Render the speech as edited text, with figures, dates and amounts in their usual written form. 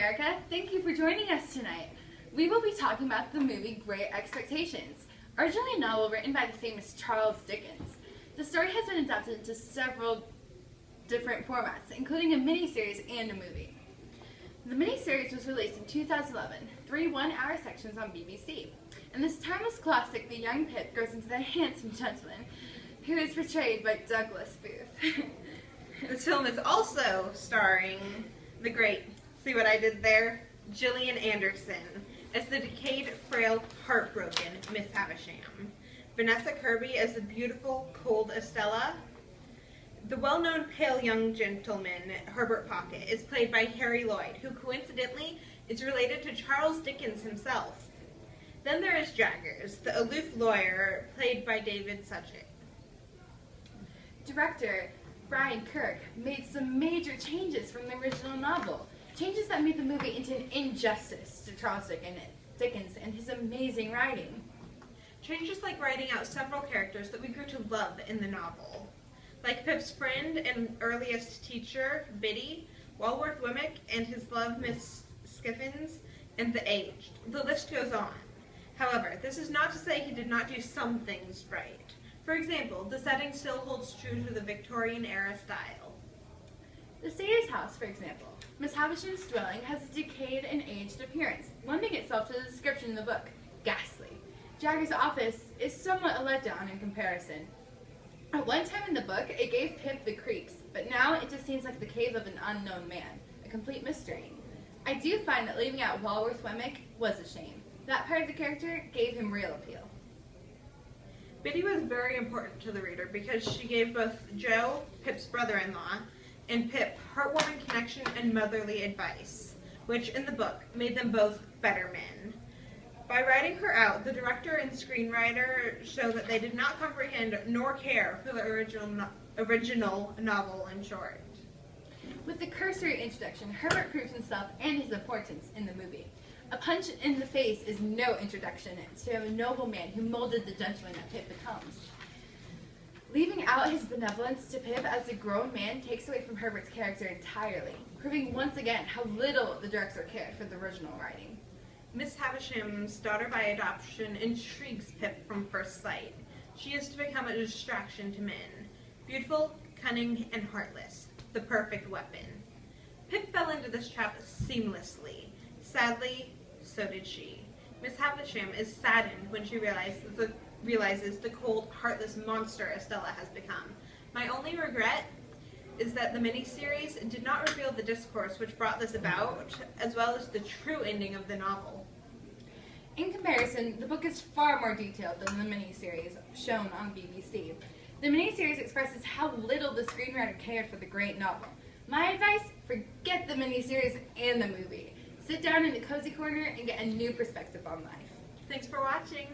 America. Thank you for joining us tonight. We will be talking about the movie Great Expectations, originally a novel written by the famous Charles Dickens. The story has been adapted into several different formats, including a miniseries and a movie. The miniseries was released in 2011, 3 one-hour sections on BBC. In this timeless classic, the young Pip grows into the handsome gentleman who is portrayed by Douglas Booth. This film is also starring the great, see what I did there? Gillian Anderson as the decayed, frail, heartbroken Miss Havisham. Vanessa Kirby as the beautiful, cold Estella. The well-known pale young gentleman, Herbert Pocket, is played by Harry Lloyd, who coincidentally is related to Charles Dickens himself. Then there is Jaggers, the aloof lawyer, played by David Suchet. Director Brian Kirk made some major changes from the original novel, changes that made the movie into an injustice to Charles Dickens and his amazing writing. Changes like writing out several characters that we grew to love in the novel, like Pip's friend and earliest teacher, Biddy, Walworth Wemmick and his love, Miss Skiffins, and the aged. The list goes on. However, this is not to say he did not do some things right. For example, the setting still holds true to the Victorian-era style. The Sayers house, for example. Miss Havisham's dwelling has a decayed and aged appearance, lending itself to the description in the book, ghastly. Jagger's office is somewhat a letdown in comparison. At one time in the book, it gave Pip the creeps, but now it just seems like the cave of an unknown man, a complete mystery. I do find that leaving out Walworth Wemmick was a shame. That part of the character gave him real appeal. Biddy was very important to the reader because she gave both Joe, Pip's brother-in-law, and Pip heartwarming connection and motherly advice, which in the book made them both better men. By writing her out, the director and screenwriter show that they did not comprehend nor care for the original novel in short. With the cursory introduction, Herbert proves himself and his importance in the movie. A punch in the face is no introduction to a noble man who molded the gentleman that Pip becomes. Leaving out his benevolence to Pip as a grown man takes away from Herbert's character entirely, proving once again how little the director cared for the original writing. Miss Havisham's daughter by adoption intrigues Pip from first sight. She is to become a distraction to men. Beautiful, cunning, and heartless. The perfect weapon. Pip fell into this trap seamlessly. Sadly, so did she. Miss Havisham is saddened when she realizes the cold, heartless monster Estella has become. My only regret is that the miniseries did not reveal the discourse which brought this about, as well as the true ending of the novel. In comparison, the book is far more detailed than the miniseries shown on BBC. The miniseries expresses how little the screenwriter cared for the great novel. My advice, forget the miniseries and the movie. Sit down in a cozy corner and get a new perspective on life. Thanks for watching.